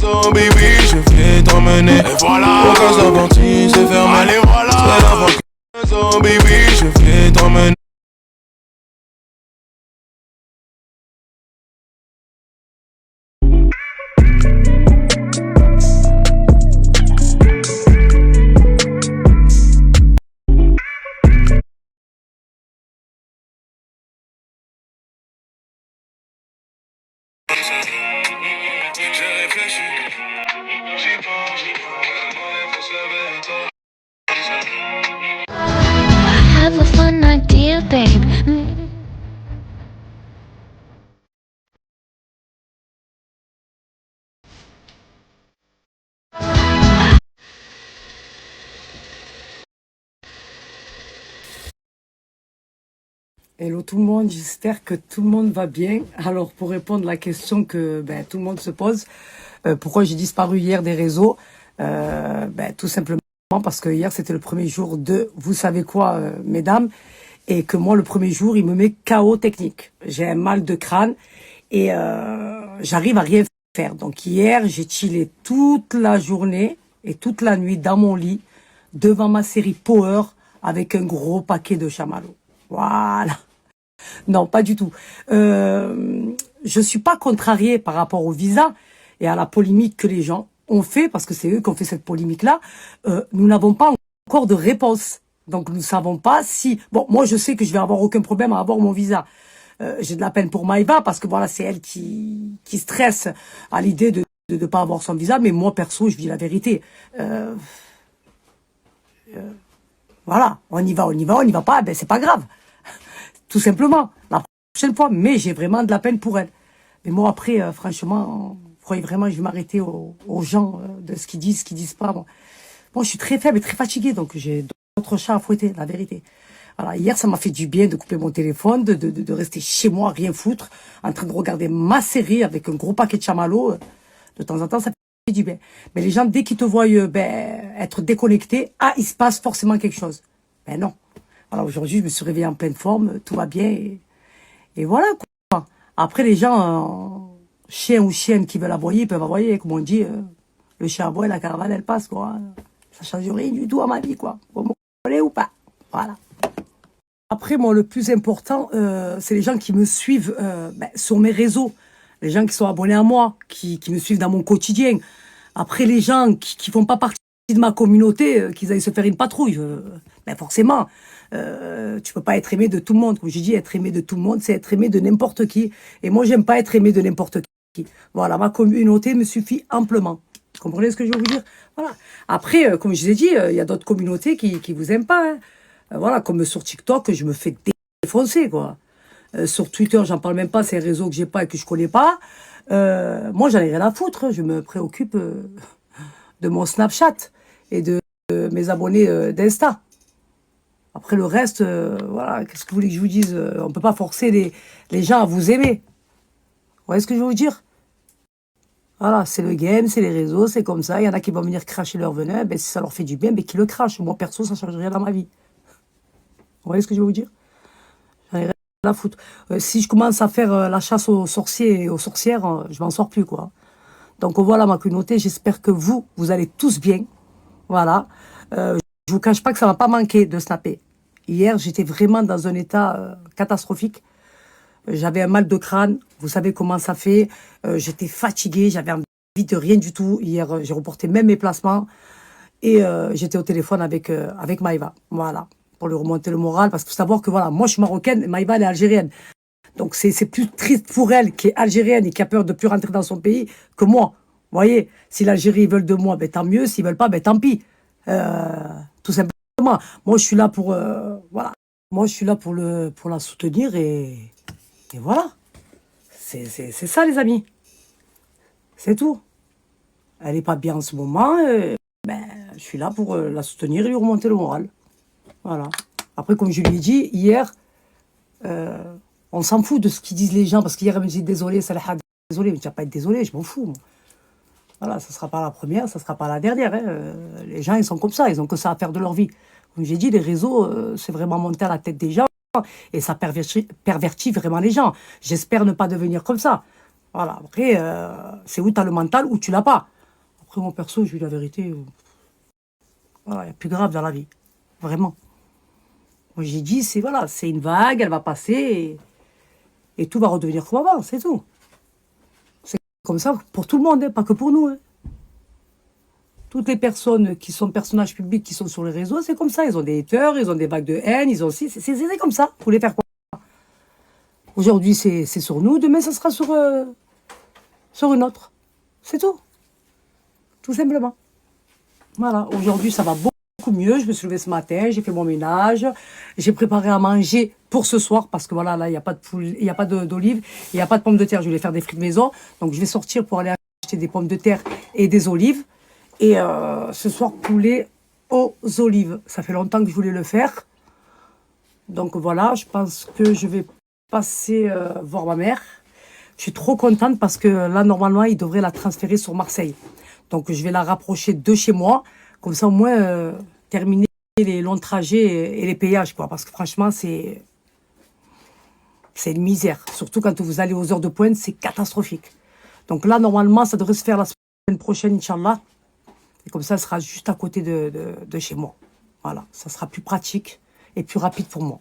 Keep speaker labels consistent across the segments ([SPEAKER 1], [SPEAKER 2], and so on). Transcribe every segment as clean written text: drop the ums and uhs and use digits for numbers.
[SPEAKER 1] Baby, je vais t'emmener. Et voilà, aucun sorti, c'est fermé. Allez, voilà, c'est la fois que baby, je vais t'emmener. J'ai réfléchi, j'y pense, faut se lever tôt.
[SPEAKER 2] I have a fun idea, babe.
[SPEAKER 3] Hello tout le monde, j'espère que tout le monde va bien. Alors pour répondre à la question que tout le monde se pose, pourquoi j'ai disparu hier des réseaux, tout simplement parce que hier c'était le premier jour de vous savez quoi mesdames, et que moi le premier jour il me met KO technique. J'ai un mal de crâne et j'arrive à rien faire. Donc hier j'ai chillé toute la journée et toute la nuit dans mon lit devant ma série Power avec un gros paquet de chamallows. Voilà. Non, pas du tout. Je suis pas contrariée par rapport au visa et à la polémique que les gens ont fait, parce que c'est eux qui ont fait cette polémique-là. Nous n'avons pas encore de réponse. Donc, nous ne savons pas si... Bon, moi, je sais que je vais avoir aucun problème à avoir mon visa. J'ai de la peine pour Maïva, parce que voilà, c'est elle qui stresse à l'idée de ne pas avoir son visa. Mais moi, perso, je dis la vérité. Voilà, on y va, on y va pas, c'est pas grave. Tout simplement, la prochaine fois. Mais j'ai vraiment de la peine pour elle. Mais moi, après, franchement, vous croyez vraiment que je vais m'arrêter aux gens de ce qu'ils disent pas. Moi, je suis très faible et très fatiguée, donc j'ai d'autres chats à fouetter, la vérité. Voilà, hier, ça m'a fait du bien de couper mon téléphone, de rester chez moi, rien foutre, en train de regarder ma série avec un gros paquet de chamallows. De temps en temps, ça fait du bien. Mais les gens, dès qu'ils te voient être déconnectés, il se passe forcément quelque chose. Ben non. Voilà, aujourd'hui, je me suis réveillée en pleine forme, tout va bien. Et voilà, quoi. Après, les gens, chiens ou chiennes qui veulent aboyer, ils peuvent aboyer. Comme on dit, le chien aboie, la caravane, elle passe, quoi. Ça change rien du tout à ma vie, quoi. Vous me comprenez ou pas? Voilà. Après, moi, le plus important, c'est les gens qui me suivent sur mes réseaux. Les gens qui sont abonnés à moi, qui me suivent dans mon quotidien. Après, les gens qui font pas partie de ma communauté, qu'ils aillent se faire une patrouille. Forcément, tu peux pas être aimé de tout le monde. Comme j'ai dit, être aimé de tout le monde, c'est être aimé de n'importe qui. Et moi, j'aime pas être aimé de n'importe qui. Voilà, ma communauté me suffit amplement. Vous comprenez ce que je veux vous dire? Voilà. Après, comme je vous ai dit, il y a d'autres communautés qui vous aiment pas. Hein. Voilà, comme sur TikTok, je me fais défoncer, quoi. Sur Twitter, j'en parle même pas, c'est un réseau que j'ai pas et que je connais pas. Moi, j'en ai rien à foutre. Je me préoccupe de mon Snapchat et de mes abonnés d'Insta. Après le reste, voilà, qu'est-ce que vous voulez que je vous dise? On peut pas forcer les gens à vous aimer. Vous voyez ce que je veux vous dire? Voilà, c'est le game, c'est les réseaux, c'est comme ça. Il y en a qui vont venir cracher leur venin. Si ça leur fait du bien, qu'ils le crachent. Moi, perso, ça change rien dans ma vie. Vous voyez ce que je veux vous dire? J'en ai rien à foutre. Si je commence à faire la chasse aux sorciers et aux sorcières, je m'en sors plus, quoi. Donc voilà, ma communauté, j'espère que vous allez tous bien. Voilà. Je vous cache pas que ça m'a pas manqué de snapper. Hier, j'étais vraiment dans un état catastrophique. J'avais un mal de crâne. Vous savez comment ça fait. J'étais fatiguée. J'avais envie de rien du tout. Hier, j'ai reporté même mes placements. Et j'étais au téléphone avec Maïva. Voilà. Pour lui remonter le moral. Parce qu'il faut savoir que voilà, moi, je suis marocaine et Maïva, elle est algérienne. Donc, c'est plus triste pour elle, qui est algérienne et qui a peur de plus rentrer dans son pays, que moi. Vous voyez, si l'Algérie, ils veulent de moi, tant mieux. S'ils veulent pas, tant pis. Tout simplement. Moi, je suis là pour... voilà. Moi, je suis là pour la soutenir et voilà. C'est ça, les amis. C'est tout. Elle est pas bien en ce moment. Je suis là pour la soutenir et lui remonter le moral. Voilà. Après, comme je lui ai dit, hier, on s'en fout de ce qu'ils disent les gens. Parce qu'hier, elle me dit désolé, Salah, désolé. Mais tu vas pas être désolé, je m'en fous. Moi. Voilà, ça sera pas la première, ça sera pas la dernière. Hein. Les gens, ils sont comme ça. Ils ont que ça à faire de leur vie. Comme j'ai dit, les réseaux, c'est vraiment monter à la tête des gens. Et ça pervertit vraiment les gens. J'espère ne pas devenir comme ça. Voilà. Après, c'est où tu as le mental ou tu l'as pas. Après, mon perso, je lui dis la vérité. Voilà, il y a plus grave dans la vie. Vraiment. Moi, j'ai dit, c'est voilà, c'est une vague, elle va passer et tout va redevenir comme avant, c'est tout. C'est comme ça pour tout le monde, hein, pas que pour nous. Hein. Toutes les personnes qui sont personnages publics, qui sont sur les réseaux, c'est comme ça. Ils ont des haters, ils ont des vagues de haine, ils ont aussi. C'est comme ça. Vous voulez faire quoi? Aujourd'hui, c'est sur nous. Demain, ça sera sur une autre. C'est tout. Tout simplement. Voilà. Aujourd'hui, ça va beaucoup mieux. Je me suis levée ce matin, j'ai fait mon ménage, j'ai préparé à manger pour ce soir parce que voilà, là, il n'y a pas de poule, il n'y a pas d'olive, il n'y a pas de pommes de terre. Je voulais faire des frites maison. Donc, je vais sortir pour aller acheter des pommes de terre et des olives. Et ce soir, poulet aux olives. Ça fait longtemps que je voulais le faire. Donc voilà, je pense que je vais passer voir ma mère. Je suis trop contente parce que là, normalement, il devrait la transférer sur Marseille. Donc je vais la rapprocher de chez moi. Comme ça, au moins, terminer les longs trajets et les péages, quoi. Parce que franchement, c'est une misère. Surtout quand vous allez aux heures de pointe, c'est catastrophique. Donc là, normalement, ça devrait se faire la semaine prochaine, Inch'Allah. Et comme ça, elle sera juste à côté de chez moi. Voilà, ça sera plus pratique et plus rapide pour moi.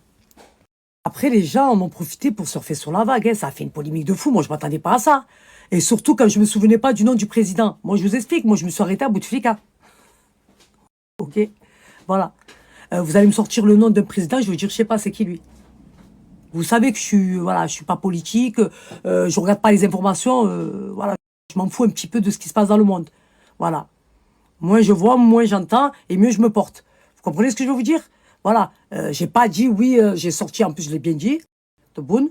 [SPEAKER 3] Après, les gens en ont profité pour surfer sur la vague. Hein. Ça a fait une polémique de fou. Moi, je ne m'attendais pas à ça. Et surtout, quand je ne me souvenais pas du nom du président. Moi, je vous explique. Moi, je me suis arrêté à Bouteflika. Ok. Voilà. Vous allez me sortir le nom d'un président. Je vais vous dire, je ne sais pas, c'est qui lui. Vous savez que je suis pas politique. Je ne regarde pas les informations. Voilà. Je m'en fous un petit peu de ce qui se passe dans le monde. Voilà. Moins je vois, moins j'entends et mieux je me porte. Vous comprenez ce que je veux vous dire? Voilà. J'ai pas dit oui, j'ai sorti, en plus je l'ai bien dit, de Boune.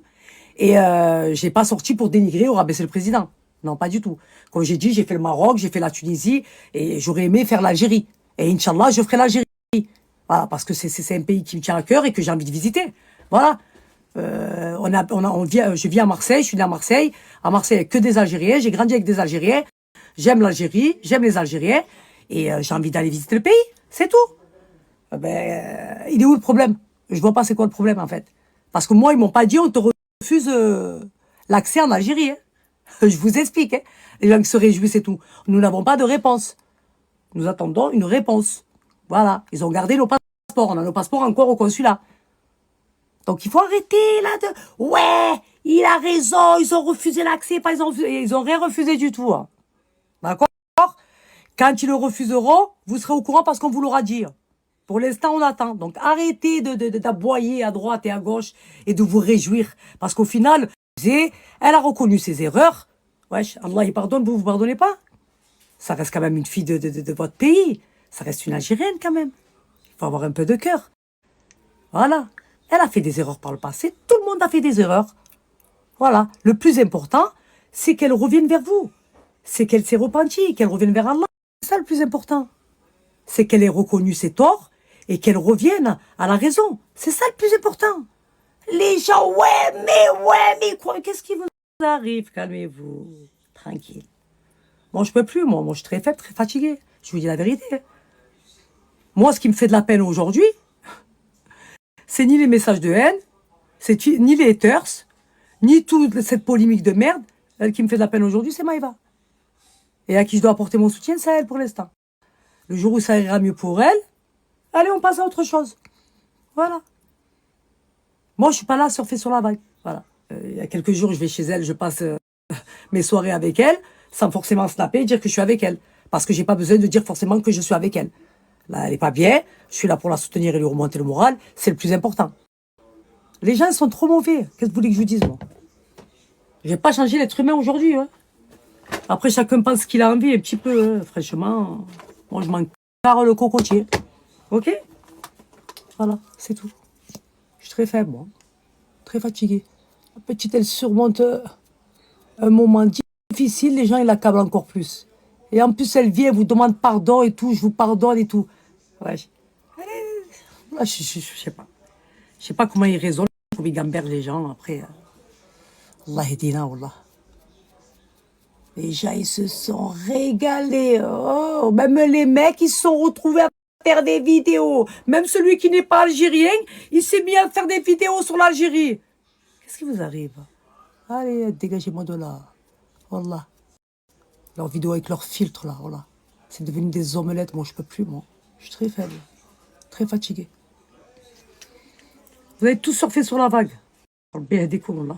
[SPEAKER 3] Et j'ai pas sorti pour dénigrer ou rabaisser le président. Non, pas du tout. Comme j'ai dit, j'ai fait le Maroc, j'ai fait la Tunisie et j'aurais aimé faire l'Algérie. Et Inch'Allah, je ferai l'Algérie. Voilà, parce que c'est un pays qui me tient à cœur et que j'ai envie de visiter. Voilà. Je vis à Marseille, je suis né à Marseille. À Marseille, il n'y a que des Algériens. J'ai grandi avec des Algériens. J'aime l'Algérie, j'aime les Algériens. Et j'ai envie d'aller visiter le pays, c'est tout. Il est où le problème? Je vois pas c'est quoi le problème en fait. Parce que moi, ils m'ont pas dit on te refuse l'accès en Algérie. Hein. Je vous explique. Hein. Les gens qui se réjouissent et tout. Nous n'avons pas de réponse. Nous attendons une réponse. Voilà. Ils ont gardé nos passeports. On a nos passeports encore au consulat. Donc il faut arrêter là de... Ouais, il a raison, ils ont refusé l'accès. Ils ont rien refusé du tout. Hein. D'accord? Quand ils le refuseront, vous serez au courant parce qu'on vous l'aura dit. Pour l'instant, on attend. Donc, arrêtez d'aboyer à droite et à gauche et de vous réjouir. Parce qu'au final, elle a reconnu ses erreurs. Wesh, Allah, il pardonne, vous pardonnez pas? Ça reste quand même une fille de votre pays. Ça reste une Algérienne quand même. Il faut avoir un peu de cœur. Voilà. Elle a fait des erreurs par le passé. Tout le monde a fait des erreurs. Voilà. Le plus important, c'est qu'elle revienne vers vous. C'est qu'elle s'est repentie, qu'elle revienne vers Allah. C'est ça le plus important. C'est qu'elle ait reconnu ses torts et qu'elle revienne à la raison. C'est ça le plus important. Les gens, mais qu'est-ce qui vous arrive? Calmez-vous. Tranquille. Moi, je peux plus, moi. Moi, je suis très faible, très fatigué. Je vous dis la vérité. Moi, ce qui me fait de la peine aujourd'hui, c'est ni les messages de haine, c'est ni les haters, ni toute cette polémique de merde. Elle qui me fait de la peine aujourd'hui, c'est Maïva. Et à qui je dois apporter mon soutien, c'est à elle pour l'instant. Le jour où ça ira mieux pour elle, allez, on passe à autre chose. Voilà. Moi, je suis pas là à surfer sur la vague. Voilà. Il y a quelques jours, je vais chez elle, je passe mes soirées avec elle, sans forcément snapper et dire que je suis avec elle. Parce que j'ai pas besoin de dire forcément que je suis avec elle. Là, elle est pas bien, je suis là pour la soutenir et lui remonter le moral, c'est le plus important. Les gens sont trop mauvais. Qu'est-ce que vous voulez que je vous dise, moi? J'ai pas changé l'être humain aujourd'hui, hein. Après, chacun pense ce qu'il a envie, un petit peu. Hein. Franchement, moi, je m'en carre le cocotier. Ok? Voilà, c'est tout. Je suis très faible, moi. Très fatiguée. La petite, elle surmonte un moment difficile, les gens, ils l'accablent encore plus. Et en plus, elle vient, elle vous demande pardon et tout, je vous pardonne et tout. Ouais. Je sais pas. Je sais pas comment ils raisonnent, comment ils gambergent les gens. Après, Allah edina, Allah. Les gens, ils se sont régalés. Oh, même les mecs, ils se sont retrouvés à faire des vidéos. Même celui qui n'est pas algérien, il s'est mis à faire des vidéos sur l'Algérie. Qu'est-ce qui vous arrive? Allez, dégagez-moi de là. Wallah. Leurs vidéos avec leurs filtres, là, voilà. C'est devenu des omelettes. Moi, je peux plus, moi. Je suis très faible. Très fatiguée. Vous avez tous surfé sur la vague. Bien des coups, là.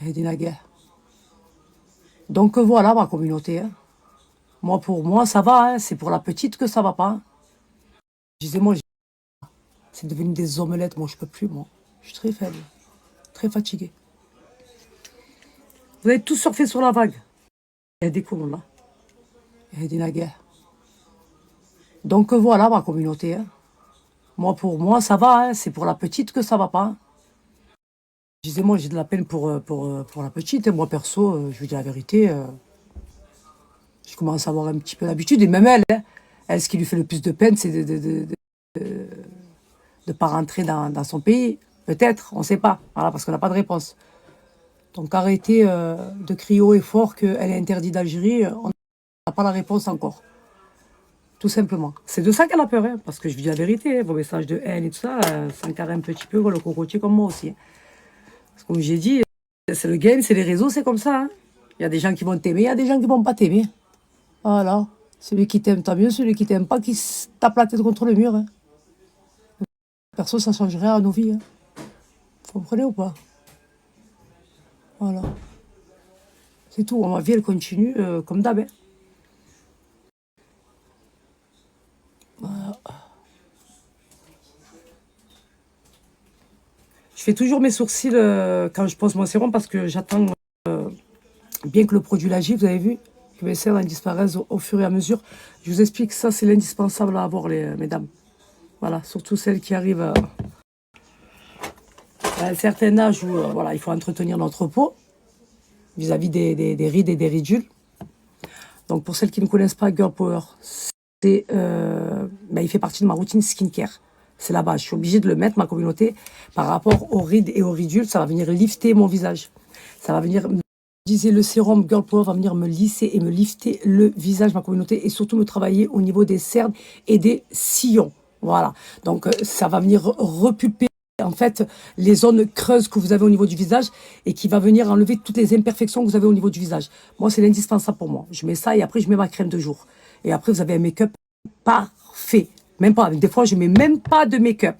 [SPEAKER 3] Et des naguères. Donc voilà ma communauté. Hein. Moi, pour moi, ça va. Hein. C'est pour la petite que ça va pas. Hein. Je disais, moi, c'est devenu des omelettes. Moi, je peux plus, moi. Je suis très faible. Très fatiguée. Vous avez tous surfé sur la vague. Il y a des coups, là. Il y a des naguères. Donc voilà ma communauté. Hein. Moi, pour moi, ça va. Hein. C'est pour la petite que ça va pas. Hein. Je disais, moi, j'ai de la peine pour la petite. Moi, perso, je vous dis la vérité, je commence à avoir un petit peu d'habitude. Et même elle, hein, elle, ce qui lui fait le plus de peine, c'est de pas rentrer dans son pays. Peut-être, on ne sait pas. Voilà, parce qu'on n'a pas de réponse. Donc, arrêtez de crier haut et fort qu'elle est interdite d'Algérie. On n'a pas la réponse encore. Tout simplement. C'est de ça qu'elle a peur. Hein, parce que je vous dis la vérité, hein, vos messages de haine et tout ça, ça encarre un petit peu le cocotier comme moi aussi. Hein. Comme j'ai dit, c'est le game, c'est les réseaux, c'est comme ça. Hein. Il y a des gens qui vont t'aimer, il y a des gens qui vont pas t'aimer. Voilà. Celui qui t'aime, tant mieux. Celui qui t'aime pas, qui se tape la tête contre le mur. Hein. Perso, ça changerait à nos vies. Hein. Vous comprenez ou pas? Voilà. C'est tout. Ma vie, elle continue comme d'hab. Hein. Voilà. Je fais toujours mes sourcils quand je pose mon sérum parce que j'attends bien que le produit agisse, vous avez vu, que mes cernes disparaissent au fur et à mesure. Je vous explique, ça c'est l'indispensable à avoir, mesdames. Voilà, surtout celles qui arrivent à un certain âge où voilà, il faut entretenir notre peau vis-à-vis des rides et des ridules. Donc pour celles qui ne connaissent pas Girl Power, il fait partie de ma routine skincare. C'est la base, je suis obligée de le mettre, ma communauté, par rapport aux rides et aux ridules. Ça va venir lifter mon visage. Ça va venir, le sérum Girl Power va venir me lisser et me lifter le visage, ma communauté, et surtout me travailler au niveau des cernes et des sillons. Voilà. Donc, ça va venir repulper, en fait, les zones creuses que vous avez au niveau du visage et qui va venir enlever toutes les imperfections que vous avez au niveau du visage. Moi, c'est l'indispensable pour moi. Je mets ça et après, je mets ma crème de jour. Et après, vous avez un make-up parfait. Même pas. Des fois, je mets même pas de make-up.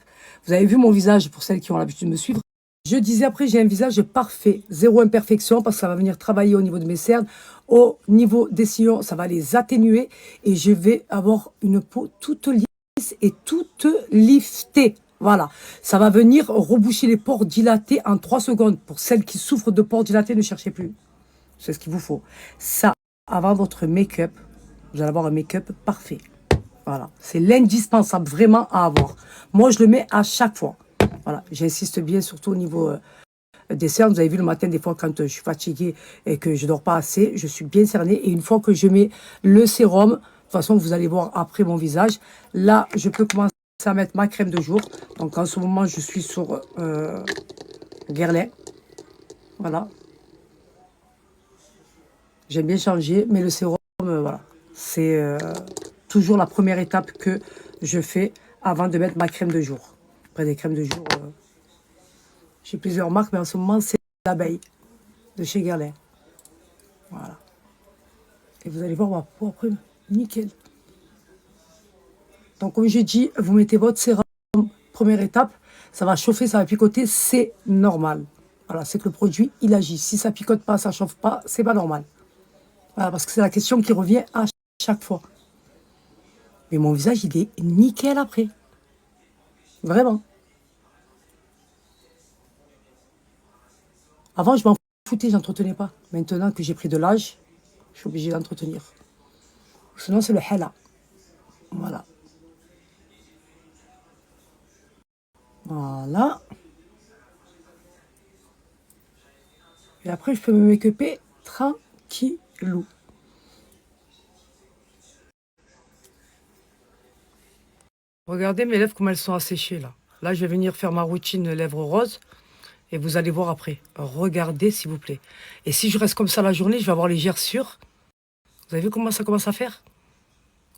[SPEAKER 3] Vous avez vu mon visage, pour celles qui ont l'habitude de me suivre. Je disais après, j'ai un visage parfait. Zéro imperfection, parce que ça va venir travailler au niveau de mes cernes. Au niveau des sillons, ça va les atténuer. Et je vais avoir une peau toute lisse et toute liftée. Voilà. Ça va venir reboucher les pores dilatés en 3 secondes. Pour celles qui souffrent de pores dilatés, ne cherchez plus. C'est ce qu'il vous faut. Ça, avant votre make-up, vous allez avoir un make-up parfait. Voilà, c'est l'indispensable vraiment à avoir. Moi, je le mets à chaque fois. Voilà, j'insiste bien surtout au niveau des cernes. Vous avez vu le matin, des fois, quand je suis fatiguée et que je ne dors pas assez, je suis bien cernée. Et une fois que je mets le sérum, de toute façon, vous allez voir après mon visage. Là, je peux commencer à mettre ma crème de jour. Donc, en ce moment, je suis sur Guerlain. Voilà. J'aime bien changer, mais le sérum, voilà, c'est... toujours la première étape que je fais avant de mettre ma crème de jour. Après des crèmes de jour, j'ai plusieurs marques, mais en ce moment, c'est l'abeille de chez Guerlain. Voilà. Et vous allez voir ma peau après, nickel. Donc, comme j'ai dit, vous mettez votre sérum, première étape, ça va chauffer, ça va picoter, c'est normal. Voilà, c'est que le produit, il agit. Si ça picote pas, ça chauffe pas, c'est pas normal. Voilà, parce que c'est la question qui revient à chaque fois. Mais mon visage, il est nickel après. Vraiment. Avant, je m'en foutais, j'entretenais pas. Maintenant que j'ai pris de l'âge, je suis obligée d'entretenir. Sinon, c'est le hala. Voilà. Voilà. Et après, je peux me make-upper tranquillou. Regardez mes lèvres, comme elles sont asséchées, là. Là, je vais venir faire ma routine lèvres roses. Et vous allez voir après. Regardez, s'il vous plaît. Et si je reste comme ça la journée, je vais avoir les gerçures. Vous avez vu comment ça commence à faire?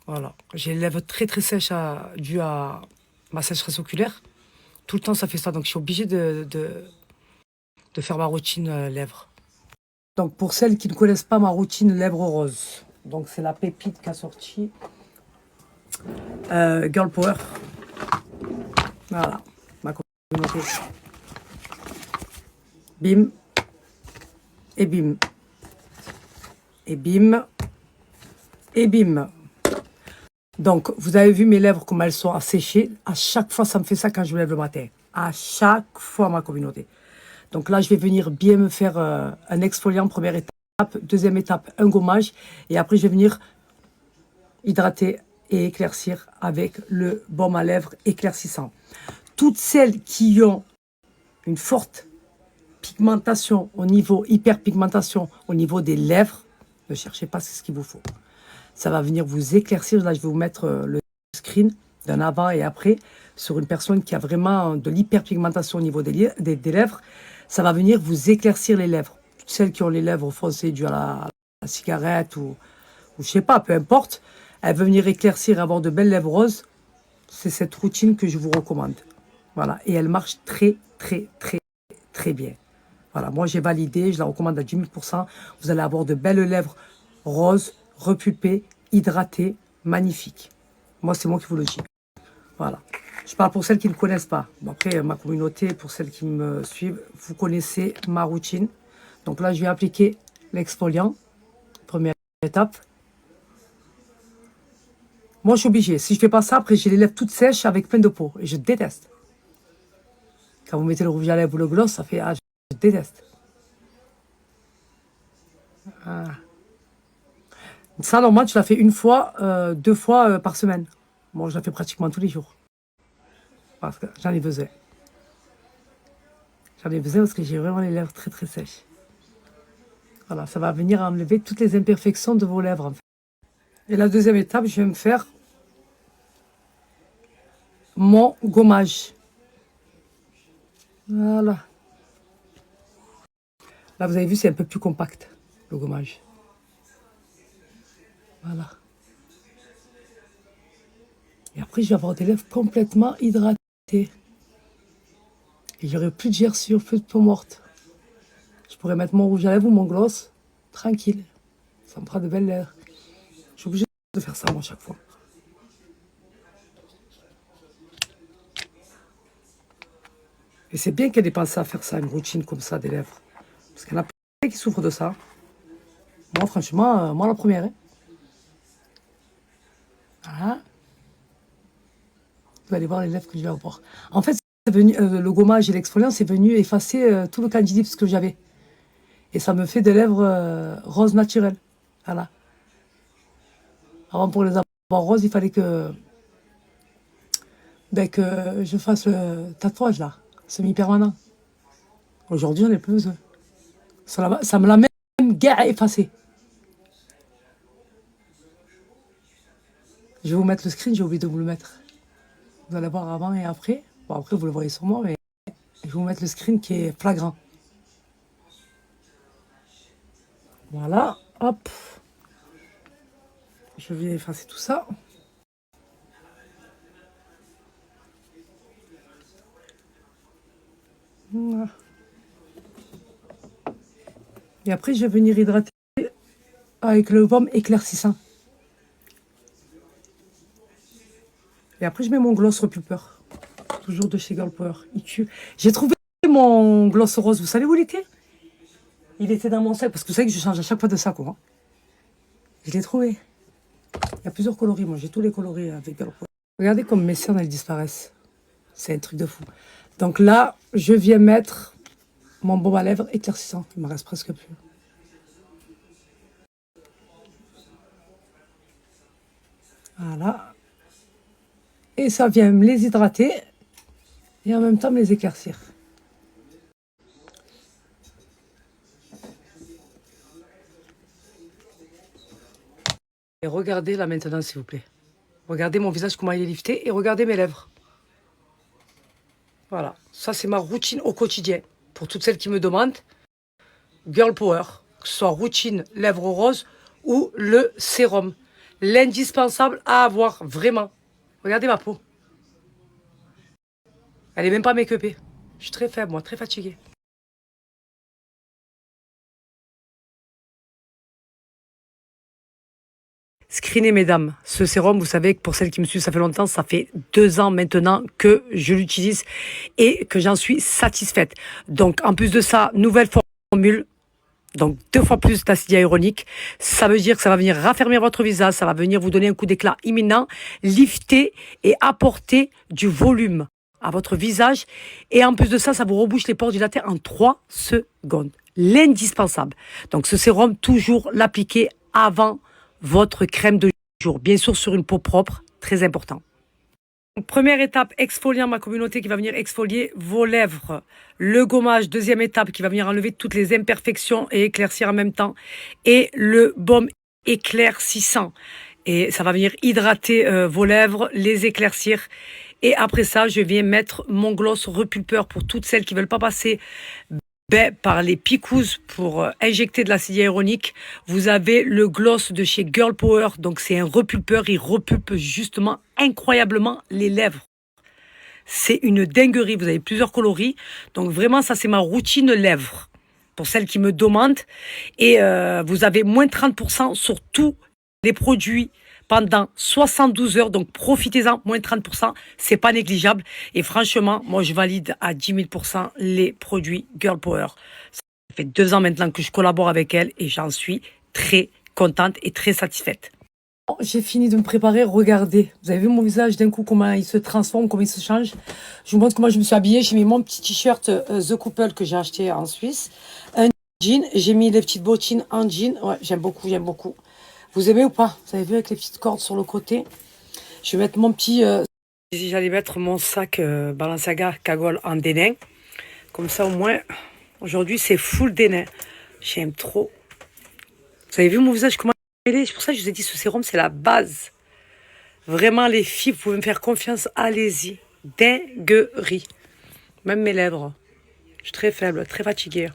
[SPEAKER 3] Voilà. J'ai les lèvres très, très sèches dû à ma sécheresse oculaire. Tout le temps, ça fait ça. Donc, je suis obligée de faire ma routine lèvres. Donc, pour celles qui ne connaissent pas ma routine lèvres roses, Donc, c'est la pépite qu'a sorti Girl Power. Voilà, ma communauté. Bim. Et bim. Et bim. Et bim. Donc, vous avez vu mes lèvres, comme elles sont asséchées. À chaque fois, ça me fait ça quand je me lève le matin. À chaque fois, ma communauté. Donc là, je vais venir bien me faire un exfoliant, première étape. Deuxième étape, un gommage. Et après, je vais venir hydrater et éclaircir avec le baume à lèvres éclaircissant. Toutes celles qui ont une forte pigmentation au niveau, hyperpigmentation au niveau des lèvres, ne cherchez pas, c'est ce qu'il vous faut. Ça va venir vous éclaircir. Là, je vais vous mettre le screen d'un avant et après sur une personne qui a vraiment de l'hyperpigmentation au niveau des lèvres. Ça va venir vous éclaircir les lèvres. Toutes celles qui ont les lèvres foncées dues à la cigarette ou je sais pas, peu importe, elles veulent venir éclaircir et avoir de belles lèvres roses. C'est cette routine que je vous recommande. Voilà, et elle marche très, très, très, très bien. Voilà, moi j'ai validé, je la recommande à 10 000%. Vous allez avoir de belles lèvres roses, repulpées, hydratées, magnifiques. Moi, c'est moi qui vous le dis. Voilà. Je parle pour celles qui ne connaissent pas. Bon, après, ma communauté, pour celles qui me suivent, vous connaissez ma routine. Donc là, je vais appliquer l'exfoliant. Première étape. Moi, je suis obligée. Si je ne fais pas ça, après, j'ai les lèvres toutes sèches avec plein de peau. Et je déteste. Quand vous mettez le rouge à lèvres ou le gloss, ça fait... Ah, je déteste. Ah. Ça, normalement, tu l'as fait une fois, 2 fois par semaine. Moi, je la fais pratiquement tous les jours. Parce que j'en ai besoin. J'en ai besoin parce que j'ai vraiment les lèvres très, très sèches. Voilà, ça va venir enlever toutes les imperfections de vos lèvres. En fait. Et la deuxième étape, je vais me faire mon gommage. Voilà. Là, vous avez vu, c'est un peu plus compact, le gommage. Voilà. Et après, je vais avoir des lèvres complètement hydratées. Et j'aurai plus de gerçures, plus de peau morte. Je pourrais mettre mon rouge à lèvres ou mon gloss, tranquille. Ça me fera de belles lèvres. Je suis obligée de faire ça, moi, chaque fois. Et c'est bien qu'elle ait pensé à faire ça, une routine comme ça des lèvres. Parce qu'il y en a plein qui souffrent de ça. Moi, franchement, moi la première. Hein. Voilà. Vous allez voir les lèvres que je vais avoir. En fait, venu, le gommage et l'exfoliant, c'est venu effacer tout le candidips que j'avais. Et ça me fait des lèvres roses naturelles. Voilà. Avant, pour les avoir roses, il fallait que je fasse le tatouage, là. Semi-permanent. Aujourd'hui, j'en ai plus besoin. Ça me l'a même guère effacé. Je vais vous mettre le screen, j'ai oublié de vous le mettre. Vous allez voir avant et après. Bon, après, vous le voyez sur moi, mais je vais vous mettre le screen qui est flagrant. Voilà, hop. Je vais effacer tout ça. Voilà. Et après, je vais venir hydrater avec le baume éclaircissant. Et après, je mets mon gloss repulpeur. Toujours de chez Girl Power. Il tue. J'ai trouvé mon gloss rose. Vous savez où il était? Il était dans mon sac. Parce que vous savez que je change à chaque fois de sac. Hein. Je l'ai trouvé. Il y a plusieurs coloris. Moi, j'ai tous les coloris avec Girl Power. Regardez comme mes cernes, elles disparaissent. C'est un truc de fou. Donc là, je viens mettre mon baume à lèvres éclaircissant. Il me reste presque plus. Voilà. Et ça vient me les hydrater et en même temps me les éclaircir. Et regardez là maintenant, s'il vous plaît. Regardez mon visage, comment il est lifté, et regardez mes lèvres. Voilà, ça c'est ma routine au quotidien. Pour toutes celles qui me demandent, Girl Power, que ce soit routine lèvres roses ou le sérum. L'indispensable à avoir, vraiment. Regardez ma peau. Elle n'est même pas make-upée. Je suis très faible, moi, très fatiguée. Screenez, mesdames. Ce sérum, vous savez que pour celles qui me suivent, ça fait longtemps, ça fait 2 ans maintenant que je l'utilise et que j'en suis satisfaite. Donc, en plus de ça, nouvelle formule. Donc, 2 fois plus d'acide hyaluronique. Ça veut dire que ça va venir raffermir votre visage, ça va venir vous donner un coup d'éclat imminent, lifter et apporter du volume à votre visage. Et en plus de ça, ça vous rebouche les pores dilatés en 3 secondes. L'indispensable. Donc, ce sérum, toujours l'appliquer avant votre crème de jour. Bien sûr, sur une peau propre, très important. Première étape, exfoliant ma communauté qui va venir exfolier vos lèvres. Le gommage, deuxième étape qui va venir enlever toutes les imperfections et éclaircir en même temps. Et le baume éclaircissant. Et ça va venir hydrater vos lèvres, les éclaircir. Et après ça, je viens mettre mon gloss repulpeur pour toutes celles qui ne veulent pas passer par les picouzes pour injecter de l'acide hyaluronique. Vous avez le gloss de chez Girl Power. Donc, c'est un repulpeur. Il repulpe justement incroyablement les lèvres. C'est une dinguerie. Vous avez plusieurs coloris. Donc, vraiment, ça, c'est ma routine lèvres. Pour celles qui me demandent. Et vous avez moins 30% sur tous les produits pendant 72 heures. Donc, profitez-en, moins 30%, c'est pas négligeable. Et franchement, moi, je valide à 10 000% les produits Girl Power. Ça fait 2 ans maintenant que je collabore avec elle et j'en suis très contente et très satisfaite. J'ai fini de me préparer, regardez. Vous avez vu mon visage d'un coup, comment il se transforme, comment il se change. Je vous montre comment je me suis habillée. J'ai mis mon petit t-shirt The Couple que j'ai acheté en Suisse. Un jean, j'ai mis les petites bottines en jean. Ouais, j'aime beaucoup, j'aime beaucoup. Vous aimez ou pas? Vous avez vu avec les petites cordes sur le côté. Je vais mettre mon petit... J'allais mettre mon sac Balenciaga cagole en dénin. Comme ça au moins, aujourd'hui c'est full dénin. J'aime trop. Vous avez vu mon visage comment il est? C'est pour ça que je vous ai dit ce sérum c'est la base. Vraiment les filles, vous pouvez me faire confiance, allez-y. Dinguerie. Même mes lèvres. Je suis très faible, très fatiguée.